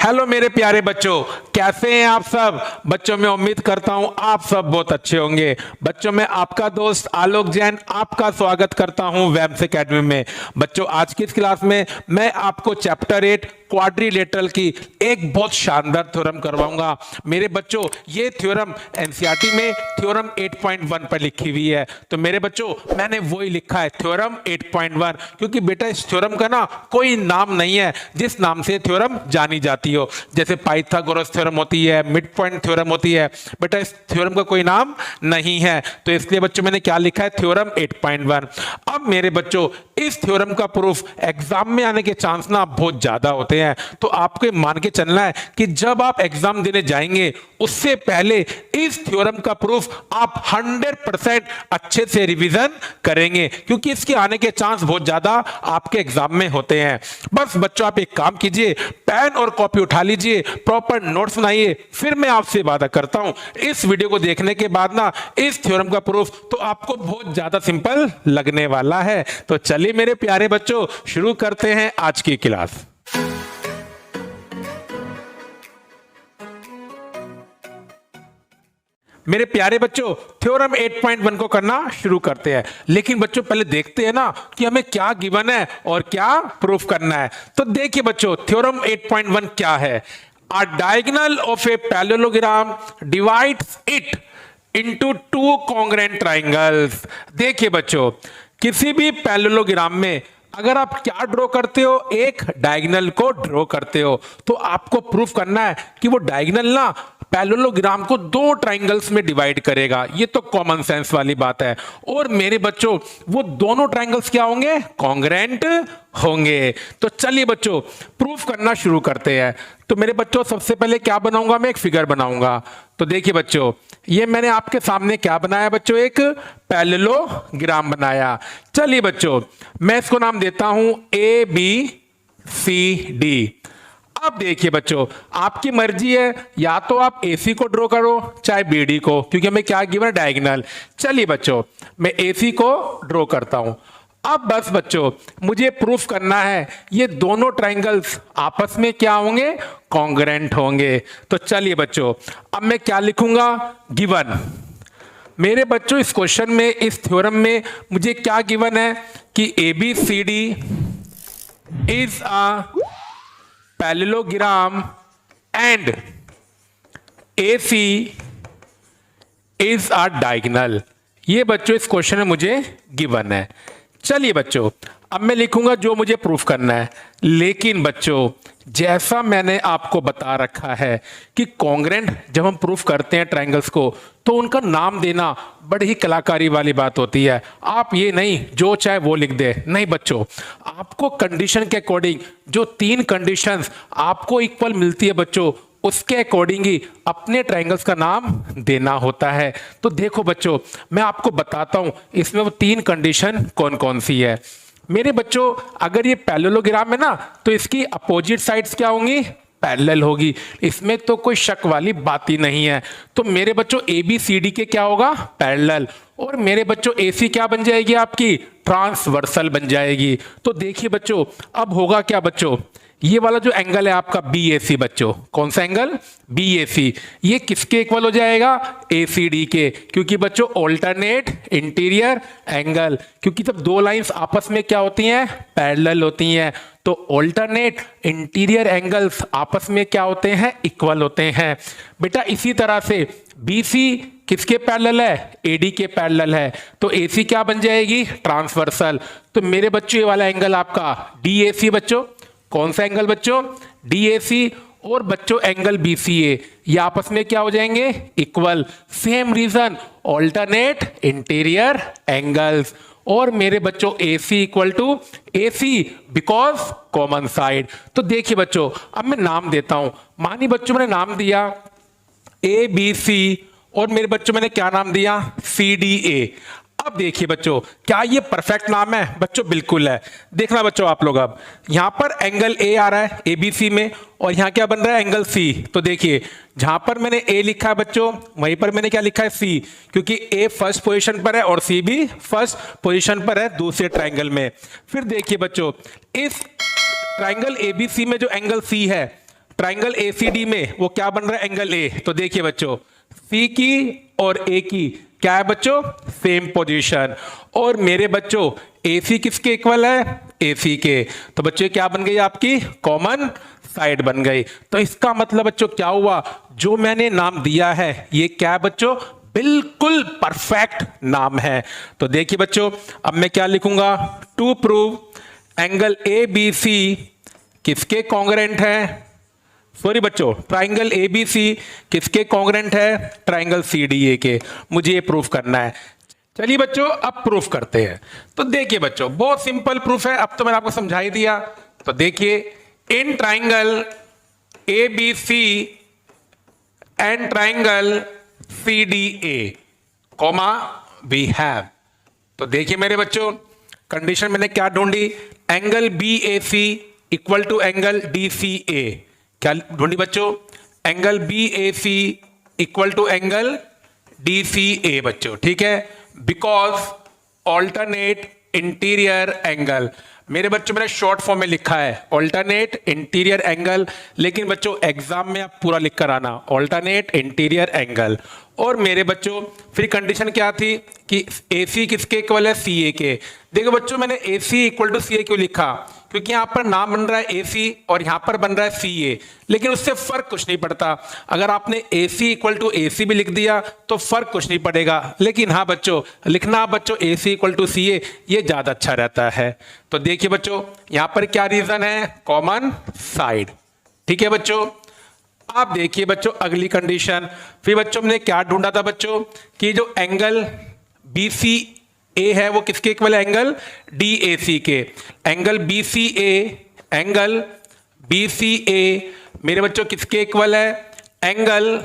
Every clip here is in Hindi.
हेलो मेरे प्यारे बच्चों, कैसे हैं आप सब। बच्चों मैं उम्मीद करता हूं आप सब बहुत अच्छे होंगे। बच्चों मैं आपका दोस्त आलोक जैन आपका स्वागत करता हूं वेब्स एकेडमी में। बच्चों आज की इस क्लास में मैं आपको चैप्टर 8 क्वाड्रिलेटरल की एक बहुत शानदार थ्योरम करवाऊंगा। मेरे बच्चों ये थ्योरम एनसीईआरटी में थ्योरम 8.1 पर लिखी हुई है, तो मेरे बच्चों मैंने वही लिखा है थ्योरम 8.1, क्योंकि बेटा इस थ्योरम का ना कोई नाम नहीं है जिस नाम से थ्योरम जानी जाती हो। जैसे पाइथागोरस थ्योरम होती है, मिड पॉइंट थ्योरम होती है, बेटा इस थ्योरम का कोई नाम नहीं है। तो इसलिए बच्चों मैंने क्या लिखा है, थ्योरम 8.1। अब मेरे बच्चों इस थ्योरम का प्रूफ एग्जाम में आने के चांस ना बहुत ज्यादा होते हैं, तो आपको मान के चलना है कि जब आप एग्जाम देने जाएंगे उससे पहले इस थ्योरम का प्रूफ आप 100% अच्छे से रिवीजन करेंगे, क्योंकि इसके आने के चांस बहुत ज्यादा आपके एग्जाम में होते हैं। बस बच्चों आप एक काम कीजिए, पेन और कॉपी उठा लीजिए, प्रॉपर नोट्स बनाइए, फिर मैं आपसे वादा करता हूं इस वीडियो को देखने के बाद ना इस थ्योरम का प्रूफ तो आपको बहुत ज्यादा सिंपल लगने वाला है। तो चलिए मेरे प्यारे बच्चों शुरू करते हैं आज की क्लास। मेरे प्यारे बच्चों थ्योरम 8.1 को करना शुरू करते हैं, लेकिन बच्चों पहले देखते हैं ना कि हमें क्या गिवन है और क्या प्रूफ करना है। तो देखिए बच्चों थ्योरम 8.1 क्या है। अ diagonal of a parallelogram divides it into two congruent triangles. देखिए बच्चों किसी भी पैरेललोग्राम में अगर आप क्या ड्रॉ करते हो, एक डायगोनल को ड्रॉ करते हो, तो आपको प्रूफ करना है कि वो डायगोनल ना पैरेललोग्राम को दो ट्रायंगल्स में डिवाइड करेगा। ये तो कॉमन सेंस वाली बात है। और मेरे बच्चों वो दोनों ट्रायंगल्स क्या होंगे, कॉन्ग्रुएंट होंगे। तो चलिए बच्चों प्रूफ करना शुरू करते हैं। तो मेरे बच्चों सबसे पहले क्या बनाऊंगा, मैं एक फिगर बनाऊंगा। तो देखिए बच्चों ये मैंने आपके सामने क्या बनाया बच्चों, एक पैरेललोग्राम बनाया। चलिए बच्चों मैं इसको नाम देता हूं ABCD। अब देखिए बच्चों आपकी मर्जी है, या तो आप AC को ड्रॉ करो चाहे BD को, क्योंकि हमें क्या गिवन है, डायगोनल। चलिए बच्चों मैं AC को ड्रॉ करता हूं। अब बस बच्चों मुझे प्रूफ करना है ये दोनों ट्रायंगल्स आपस में क्या होंगे, कॉन्ग्रुएंट होंगे। तो चलिए बच्चों अब मैं क्या लिखूंगा, गिवन। मेरे बच्चों इस क्वेश्चन में, इस थ्योरम में मुझे क्या गिवन है कि ABCD is a parallelogram and AC is a diagonal. ये बच्चों इस क्वेश्चन में मुझे गिवन है। चलिए बच्चों अब मैं लिखूंगा जो मुझे प्रूफ करना है, लेकिन बच्चों जैसा मैंने आपको बता रखा है कि कॉन्ग्रुएंट जब हम प्रूफ करते हैं ट्रायंगल्स को तो उनका नाम देना बड़ी ही कलाकारी वाली बात होती है। आप ये नहीं जो चाहे वो लिख दे, नहीं बच्चों आपको कंडीशन के अकॉर्डिंग जो तीन कंडीशंस आपको इक्वल मिलती है बच्चों उसके अकॉर्डिंग ही अपने ट्रायंगल्स का नाम देना होता है। तो देखो बच्चों मैं आपको बताता हूं इसमें वो तीन कंडीशन कौन कौन सी है। मेरे बच्चों अगर ये पैरेललोग्राम है ना तो इसकी अपोजिट साइड्स क्या होंगी, पैरेलल होगी, इसमें तो कोई शक वाली बात ही नहीं है। तो मेरे बच्चों ABCD के क्या होगा, पैरेलल, और मेरे बच्चों AC क्या बन जाएगी, आपकी ट्रांसवर्सल बन जाएगी। तो देखिए बच्चों अब होगा क्या बच्चों, ये वाला जो एंगल है आपका BAC बच्चों, कौन सा एंगल, BAC, ये किसके इक्वल हो जाएगा, ACD के, क्योंकि बच्चों ऑल्टरनेट इंटीरियर एंगल, क्योंकि जब दो लाइंस आपस में क्या होती हैं, पैरेलल होती हैं, तो ऑल्टरनेट इंटीरियर एंगल्स आपस में क्या होते हैं, इक्वल होते हैं। बेटा इसी तरह से BC किसके पैरेलल है, AD के पैरेलल है, तो AC क्या बन जाएगी, ट्रांसवर्सल। तो मेरे बच्चों ये वाला एंगल आपका DAC बच्चों, कौन सा एंगल बच्चों, DAC, और बच्चों एंगल BCA ये आपस में क्या हो जाएंगे, equal. Same reason alternate interior angles, और मेरे बच्चों AC equal to AC because common side. तो देखिए बच्चों अब मैं नाम देता हूं, मानिए बच्चों मैंने नाम दिया ABC और मेरे बच्चों मैंने क्या नाम दिया, CDA। अब देखिए बच्चों क्या ये परफेक्ट नाम है, बच्चों बिल्कुल है। देखना बच्चों आप लोग, अब यहां पर एंगल A आ रहा है ABC में, और यहां क्या बन रहा है, एंगल C। तो देखिए जहां पर मैंने A लिखा है बच्चों वहीं पर मैंने क्या लिखा है, C, क्योंकि A फर्स्ट पोजीशन पर है और C भी फर्स्ट पोजीशन पर है दूसरे ट्रायंगल में। फिर देखिए बच्चों इस ट्रायंगल ABC में जो एंगल C है ट्राइंगल एसीडी में वो क्या बन रहा है, एंगल ए। तो देखिए बच्चों, सी की और ए की क्या है बच्चों, सेम पोजीशन। और मेरे बच्चों एसी किसके इक्वल है, एसी के। तो बच्चों क्या बन गई आपकी, कॉमन साइड बन गई। तो इसका मतलब बच्चों क्या हुआ, जो मैंने नाम दिया है ये क्या है बच्चों, बिल्कुल परफेक्ट नाम है। तो देखिए बच्चों, अब मैं क्या लिखूंगा, to prove angle A B C किसके कॉन्ग्रेंट है, सॉरी बच्चों, ट्राइंगल एबीसी किसके कॉन्ग्रेंट है, ट्राइंगल सीडीए के। मुझे ये प्रूफ करना है। चलिए बच्चों अब प्रूफ करते हैं। तो देखिए बच्चों, बहुत सिंपल प्रूफ है, अब तो मैंने आपको समझा ही दिया। तो देखिए, in triangle ABC and triangle CDA comma we have. तो देखिए मेरे बच्चों, कंडीशन मैंने क्या ढूंढी, angle B A C equal to angle D C A. क्या ढूंढी बच्चों, angle B A C equal to angle D C A बच्चों, ठीक है। बिकॉज ऑल्टरनेट इंटीरियर एंगल, मेरे बच्चों मैंने शॉर्ट फॉर्म में लिखा है ऑल्टरनेट इंटीरियर एंगल, लेकिन बच्चों एग्जाम में आप पूरा लिख कर आना ऑल्टरनेट इंटीरियर एंगल। और मेरे बच्चों फिर कंडीशन क्या थी कि AC किसके इक्वल है, CA के। देखो बच्चों, मैंने AC इक्वल टू CA क्यों लिखा, क्योंकि यहां पर नाम बन रहा है AC और यहां पर बन रहा है CA, लेकिन उससे फर्क कुछ नहीं पड़ता। अगर आपने AC इक्वल टू AC भी लिख दिया तो फर्क कुछ नहीं पड़ेगा, लेकिन हाँ बच्चों, लिखना बच्चों AC इक्वल टू CA, ये ज्यादा अच्छा रहता है। तो देखिए बच्चों, यहां पर क्या रीजन है, कॉमन साइड, ठीक है बच्चों। आप देखिए बच्चों अगली कंडीशन, फिर बच्चों हमने क्या ढूंढा था बच्चों, कि जो एंगल BCA है वो किसके इक्वल है, एंगल DAC के। एंगल BCA मेरे बच्चों किसके इक्वल है, एंगल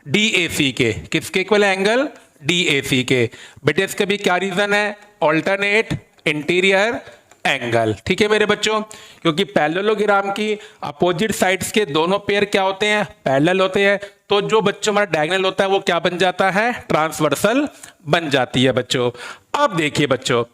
DAC के। किसके इक्वल है, एंगल DAC के। बेटे इसका भी क्या रीजन है, ऑल्टरनेट इंटीरियर एंगल, ठीक है मेरे बच्चों। क्योंकि पैरेललोग्राम की अपोजिट साइड्स के दोनों पेयर क्या होते हैं, पैरेलल होते हैं। तो जो बच्चों हमारा डायगोनल होता है वो क्या बन जाता है, ट्रांसवर्सल बन जाती है बच्चों। अब देखिए बच्चों,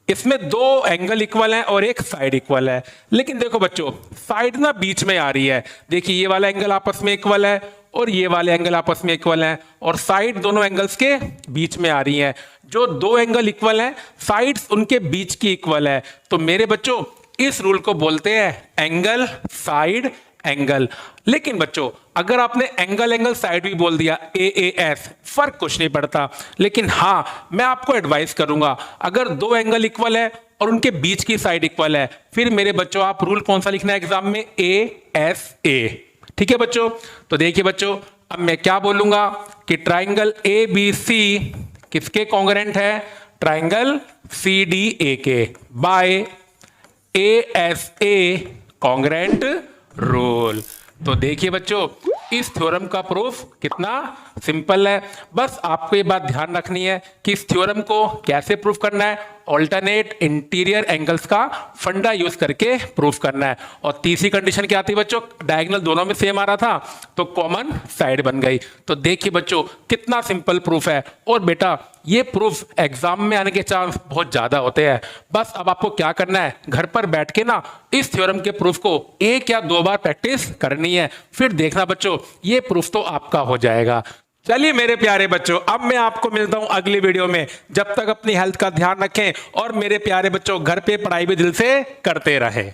इसमें दो एंगल इक्वल है और एक साइड इक्वल है, लेकिन देखो बच्चों साइड ना बीच में आ रही है। देखिए ये वाला एंगल आपस में इक्वल है और ये वाले एंगल आपस में इक्वल हैं, और साइड दोनों एंगल्स के बीच में आ रही हैं। जो दो एंगल इक्वल हैं, साइड्स उनके बीच की इक्वल है। तो मेरे बच्चों इस रूल को बोलते हैं एंगल साइड एंगल। लेकिन बच्चों अगर आपने एंगल एंगल साइड भी बोल दिया, AAS, फर्क कुछ नहीं पड़ता। लेकिन हाँ, मैं आपको एडवाइस करूंगा, अगर दो एंगल इक्वल है और उनके बीच की साइड इक्वल है, फिर मेरे बच्चों आप रूल कौन सा लिखना है एग्जाम में, ASA, ठीक है बच्चों। तो देखिए बच्चों, अब मैं क्या बोलूंगा कि ट्राइंगल ABC किसके कॉन्ग्रेंट है, ट्राइंगल CDA के, बाय ASA कॉन्ग्रेंट रूल। तो देखिए बच्चों, इस थ्योरम का प्रूफ कितना सिंपल है। बस आपको ये बात ध्यान रखनी है कि इस थ्योरम को कैसे प्रूफ करना है, ऑल्टरनेट इंटीरियर एंगल्स का फंडा यूज करके प्रूफ करना है। और तीसरी कंडीशन क्या आती है बच्चों, डायगोनल दोनों में सेम आ रहा था तो कॉमन साइड बन गई। तो देखिए बच्चों कितना सिंपल प्रूफ है। और बेटा ये प्रूफ एग्जाम में आने के चांस बहुत ज्यादा होते हैं। बस अब आपको क्या करना है, घर पर बैठ के ना इस थ्योरम के प्रूफ को एक या दो बार प्रैक्टिस करनी है, फिर देखना बच्चों ये प्रूफ तो आपका हो जाएगा। चलिए मेरे प्यारे बच्चों, अब मैं आपको मिलता हूं अगली वीडियो में। जब तक अपनी हेल्थ का ध्यान रखें और मेरे प्यारे बच्चों घर पे पढ़ाई भी दिल से करते रहें।